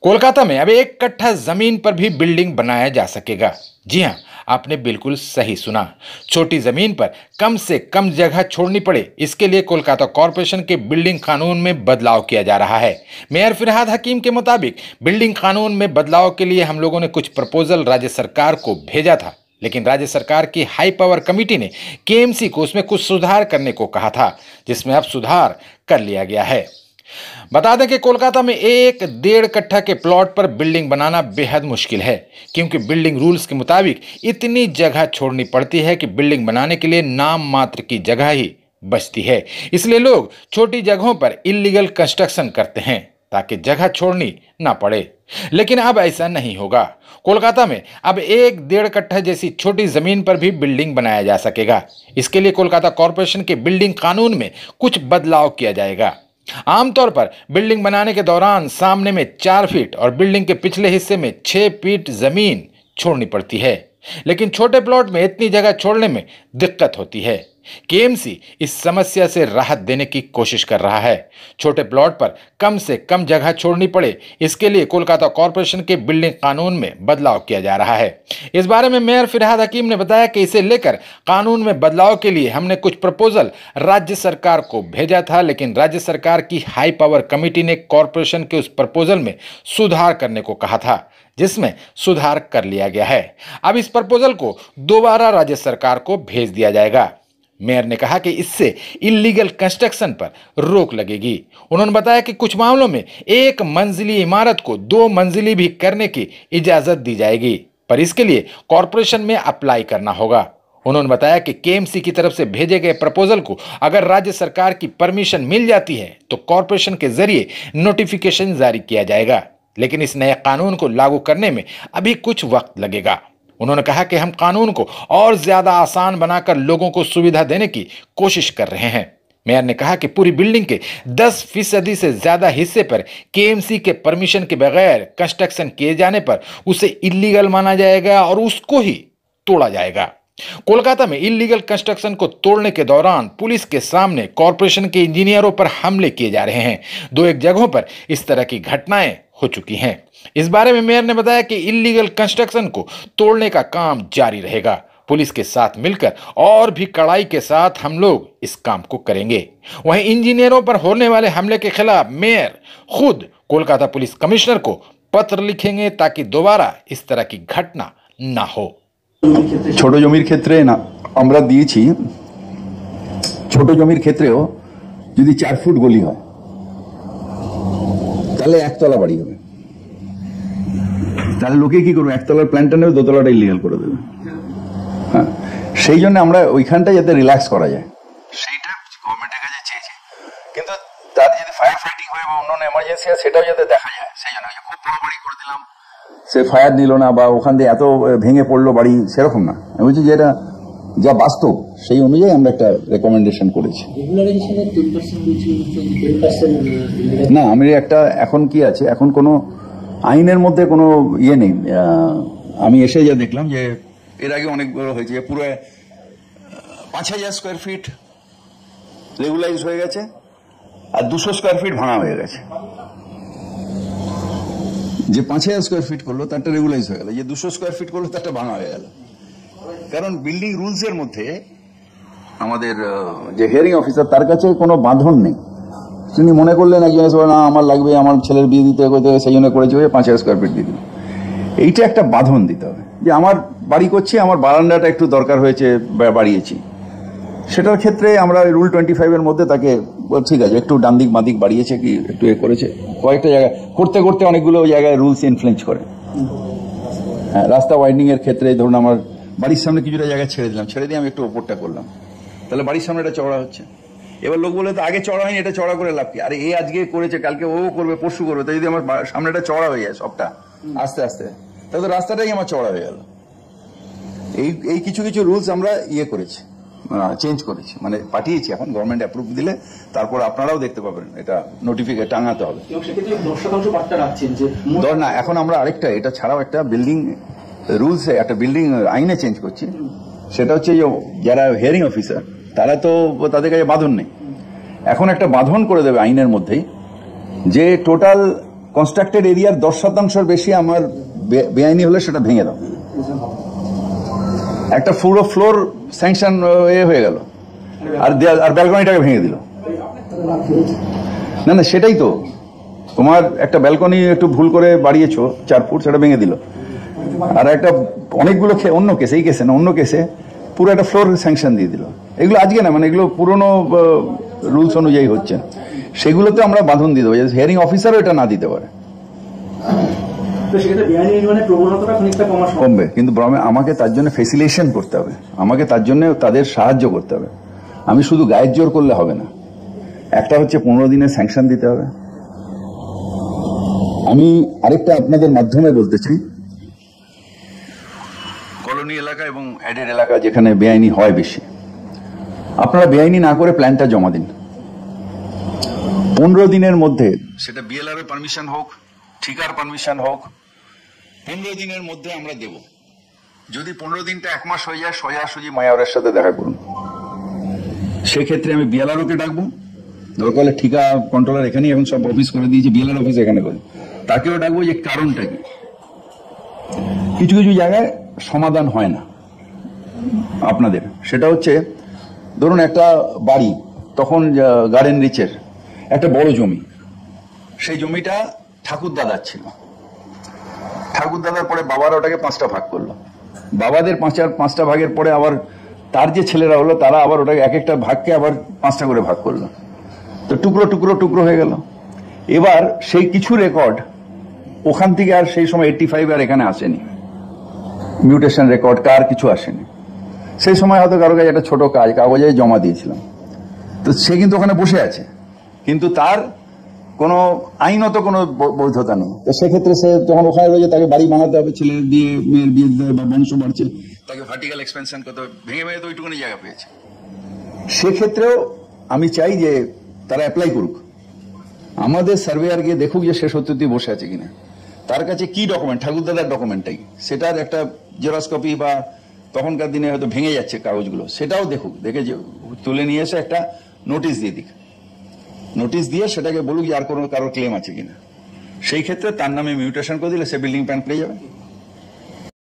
कोलकाता में अब 1 कट्ठा जमीन पर भी बिल्डिंग बनाया जा सकेगा। जी हां, आपने बिल्कुल सही सुना। छोटी जमीन पर कम से कम जगह छोड़नी पड़े, इसके लिए कोलकाता कॉरपोरेशन के बिल्डिंग कानून में बदलाव किया जा रहा है। मेयर फिरहाद हकीम के मुताबिक बिल्डिंग कानून में बदलाव के लिए हम लोगों ने कुछ प्रपोजल राज्य सरकार को भेजा था, लेकिन राज्य सरकार की हाई पावर कमेटी ने केएमसी को उसमें कुछ सुधार करने को कहा था, जिसमें अब सुधार कर लिया गया है। बता दें कि कोलकाता में 1-1.5 कट्ठा के प्लॉट पर बिल्डिंग बनाना बेहद मुश्किल है, क्योंकि बिल्डिंग रूल्स के मुताबिक इतनी जगह छोड़नी पड़ती है कि बिल्डिंग बनाने के लिए नाम मात्र की जगह ही बचती है। इसलिए लोग छोटी जगहों पर इलीगल कंस्ट्रक्शन करते हैं ताकि जगह छोड़नी ना पड़े। लेकिन अब ऐसा नहीं होगा। कोलकाता में अब 1-1.5 कट्ठा जैसी छोटी जमीन पर भी बिल्डिंग बनाया जा सकेगा। इसके लिए कोलकाता कॉरपोरेशन के बिल्डिंग कानून में कुछ बदलाव किया जाएगा। आमतौर पर बिल्डिंग बनाने के दौरान सामने में 4 फीट और बिल्डिंग के पिछले हिस्से में 6 फीट जमीन छोड़नी पड़ती है, लेकिन छोटे प्लॉट में इतनी जगह छोड़ने में दिक्कत होती है। केएमसी इस समस्या से राहत देने की कोशिश कर रहा है। छोटे प्लॉट पर कम से कम जगह छोड़नी पड़े, इसके लिए कोलकाता कॉरपोरेशन के बिल्डिंग कानून में बदलाव किया जा रहा है। इस बारे में मेयर फिरहाद हकीम ने बताया कि इसे लेकर कानून में बदलाव के लिए हमने कुछ प्रपोजल राज्य सरकार को भेजा था, लेकिन राज्य सरकार की हाई पावर कमेटी ने कॉरपोरेशन के उस प्रपोजल में सुधार करने को कहा था, जिसमें सुधार कर लिया गया है। अब इस प्रपोजल को दोबारा राज्य सरकार को भेज दिया जाएगा। मेयर ने कहा कि इससे इलीगल कंस्ट्रक्शन पर रोक लगेगी। उन्होंने बताया कि कुछ मामलों में 1 मंजिली इमारत को 2 मंजिली भी करने की इजाजत दी जाएगी, पर इसके लिए कॉरपोरेशन में अप्लाई करना होगा। उन्होंने बताया कि केएमसी की तरफ से भेजे गए प्रपोजल को अगर राज्य सरकार की परमिशन मिल जाती है तो कॉरपोरेशन के जरिए नोटिफिकेशन जारी किया जाएगा, लेकिन इस नए कानून को लागू करने में अभी कुछ वक्त लगेगा। उन्होंने कहा कि हम कानून को और ज्यादा आसान बनाकर लोगों को सुविधा देने की कोशिश कर रहे हैं। मेयर ने कहा कि पूरी बिल्डिंग के 10% से ज्यादा हिस्से पर केएमसी के परमिशन के बगैर कंस्ट्रक्शन किए जाने पर उसे इलीगल माना जाएगा और उसको ही तोड़ा जाएगा। कोलकाता में इलीगल कंस्ट्रक्शन को तोड़ने के दौरान पुलिस के सामने कॉरपोरेशन के इंजीनियरों पर हमले किए जा रहे हैं। 2-1 जगहों पर इस तरह की घटनाएं हो चुकी हैं। इस बारे में मेयर ने बताया कि इलीगल कंस्ट्रक्शन को तोड़ने का काम जारी रहेगा। पुलिस के साथ मिलकर और भी कड़ाई के साथ हम लोग इस काम को करेंगे। वहीं इंजीनियरों पर होने वाले हमले के खिलाफ मेयर खुद कोलकाता पुलिस कमिश्नर को पत्र लिखेंगे ताकि दोबारा इस तरह की घटना ना हो। ছোট জমির ক্ষেত্রে না আমরা দিয়েছি, ছোট জমির ক্ষেত্রেও যদি 4 ফুট গলি হয় তাহলে একতলা বাড়ি হবে। তাহলে লোকে কি করবে, একতলার প্ল্যানটা নেবে, দোতলাটা ইলিগাল করে দেবে। হ্যাঁ, সেই জন্য আমরা ওইখানটা যাতে রিল্যাক্স করা যায় সেইটা গভর্নমেন্টের কাছে চেয়েছি, কিন্তু তার যদি ফায়ার ফাইটিং হয় বা অন্যান্য এমার্জেন্সি হয় সেটাও যাতে দেখা যায়, সেই জন্য খুব বড় বাড়ি করে দিলাম, সে ফায়ার নিল না বা ওখান দিয়ে এত ভেঙে পড়লো বাড়ি, সেরকম না। আমি বলছি যে এটা যা বাস্তব সেই অনুযায়ী আমরা একটা রেকমেন্ডেশন করেছি। না, আমি একটা এখন কি আছে, এখন কোনো আইনের মধ্যে কোনো ইয়ে নেই। আমি এসে যা দেখলাম যে এর আগে অনেক বড় হয়েছে, পুরো 5000 স্কোয়ার ফিট রেগুলাইজ হয়ে গেছে আর 200 স্কোয়ার ফিট ভাঙা হয়ে গেছে। যে 5000 স্কোয়ার ফিট করলো তারটা রেগুলাইজ হয়ে গেল, যে 200 স্কোয়ার ফিট করলো তারটা ভাঙা হয়ে গেল। কারণ বিল্ডিং রুলস এর মধ্যে আমাদের যে হিয়ারিং অফিসার তার কাছে কোনো বাঁধন নেই। তিনি মনে করলেন একজন না আমার লাগবে, আমার ছেলের বিয়ে দিতে সেই জন্য করেছে 5000 স্কোয়ার ফিট দিয়ে দিল। এইটা একটা বাঁধন দিতে হবে যে আমার বাড়ি করছি, আমার বারান্দাটা একটু দরকার হয়েছে বাড়িয়েছি, সেটার ক্ষেত্রে আমরা রুল 25 এর মধ্যে তাকে ঠিক আছে একটু ডান দিক বাঁ দিক বাড়িয়েছে কি একটু এ করেছে, কয়েকটা জায়গায় করতে করতে অনেকগুলো জায়গায় রুলস ইনফ্লুয়েন্স করে। হ্যাঁ, রাস্তা ওয়াইডিং এর ক্ষেত্রে ধরুন আমার বাড়ির সামনে কিছুটা জায়গায় ছেড়ে দিলাম, ছেড়ে দিয়ে আমি একটু ওপরটা করলাম, তাহলে বাড়ির সামনে এটা চড়া হচ্ছে। এবার লোক বলে তো আগে চড়া হয়নি, এটা চড়া করে লাভ কি? আরে এ আজকে করেছে, কালকে ও করবে, পরশু করবে, তাই যদি আমার সামনেটা চড়া হয়ে যায় সবটা আস্তে আস্তে, তাহলে তো রাস্তাটাই আমার চড়া হয়ে গেল। এই কিছু কিছু রুলস আমরা ইয়ে করেছি, চেঞ্জ করেছি, মানে পাঠিয়েছি। এখন গভর্নমেন্ট অ্যাপ্রুভ দিলে তারপর আপনারাও দেখতে পাবেন, এটা নোটিফিকেশন টাঙাতে হবে। না, এখন আমরা আরেকটা এটা ছাড়াও একটা বিল্ডিং রুলস, একটা বিল্ডিং আইনে চেঞ্জ করছি। সেটা হচ্ছে যে যারা হিয়ারিং অফিসার তারা তো তাদের কাছে বাঁধন নেই, এখন একটা বাঁধন করে দেবে আইনের মধ্যেই যে টোটাল কনস্ট্রাক্টেড এরিয়ার 10% বেশি আমার বেআইনি হলে সেটা ভেঙে দাও। একটা পুরো ফ্লোর স্যাংশন হয়ে গেল, আর ব্যালকনিটাকে ভেঙে দিল। না না, সেটাই তো, তোমার একটা ব্যালকনি একটু ভুল করে বাড়িয়েছো 4 ফুট, সেটা ভেঙে দিল। আর একটা অনেকগুলো অন্য কেসে, এই কেসে না, অন্য কেসে পুরো একটা ফ্লোর স্যাংশন দিয়ে দিল। এগুলো আজকে না, মানে এগুলো পুরনো রুলস অনুযায়ী হচ্ছে, সেগুলোতে আমরা বাঁধন দিয়ে দেবো, হিয়ারিং অফিসারও এটা না দিতে পারে, কমবে। কিন্তু আমাকে তার জন্য ফেসিলিটেশন করতে হবে, আমাকে তার জন্য তাদের সাহায্য করতে হবে। আমি শুধু গায়ের জোর করলে হবে না। একটা হচ্ছে 15 দিনের স্যাংশন দিতে হবে। আমি আরেকটা আপনাদের মাধ্যমে বলতে চাই, কলোনি এলাকা এবং অ্যাডেড এলাকা যেখানে বেআইনি হয় বেশি, আপনারা বেআইনি না করে প্ল্যানটা জমা দিন। 15 দিনের মধ্যে, সেটা বিএলআর এর পারমিশন হোক, ঠিকার পারমিশন হোক, 15 দিনের মধ্যে আমরা দেব। যদি 15 দিনটা 1 মাস হয়ে যায়, সোজাসুজি মায়ারের সাথে দেখা করুন। সেক্ষেত্রে আমি বিএলআর কে ডাকবো, দরকার হলে ঠিকা কন্ট্রোলার এখানেই এখন সব অফিস করে দিয়েছে, বিএলআর অফিস এখানে করে, তাকেও ডাকবো যে কারণটা কি। কিছু কিছু জায়গায় সমাধান হয় না আপনাদের, সেটা হচ্ছে ধরুন একটা বাড়ি, তখন গার্ডেন রিচের একটা বড় জমি, সেই জমিটা ঠাকুরদাদার ছিল। ঠাকুরদাদার পরে বাবারা ওটাকে 5টা ভাগ করলো, বাবাদের 5টা ভাগের পরে আবার তার যে ছেলেরা হলো তারা আবার ওটাকে এক একটা ভাগকে আবার 5টা করে ভাগ করলো, তো টুকরো টুকরো টুকরো হয়ে গেল। এবার সেই কিছু রেকর্ড ওখান থেকে আর সেই সময় 85 আর এখানে আসেনি, মিউটেশন রেকর্ড কার কিছু আসেনি। সেই সময় হয়তো কারো কাছে একটা ছোট কাজ কাগজে জমা দিয়েছিলাম, তো সে কিন্তু ওখানে বসে আছে, কিন্তু তার কোনো আইনত কোনো বৈধতা নেই। তো সেক্ষেত্রে সে যখন ওখানে রয়েছে, তাকে বাড়ি বানাতে হবে, ছেলের বিয়ে মেয়ের বিয়ে বা বংশ বাড়ছে, তাকে ভার্টিক্যাল এক্সপেনশন করতে হবে, ভেঙে ভেঙে তো ওইটুকুনি জায়গা পেয়েছে। সেক্ষেত্রেও আমি চাই যে তারা অ্যাপ্লাই করুক, আমাদের সার্ভেয়ার গিয়ে দেখুক যে সে সত্যি বসে আছে কিনা, তার কাছে কি ডকুমেন্ট, ঠাকুরদাদার ডকুমেন্টটাই, সেটার একটা জেরক্স কপি বা তখনকার দিনে হয়তো ভেঙে যাচ্ছে কাগজগুলো, সেটাও দেখুক, দেখে যে তুলে নিয়ে এসে একটা নোটিশ দিয়ে দিক, নোটিশ দিয়ে সেটাকে বলুক যে আর কোনো কারোর ক্লেম আছে কিনা। সেই ক্ষেত্রে তার নামে মিউটেশন করে দিলে সে বিল্ডিং প্ল্যান পেয়ে যাবে।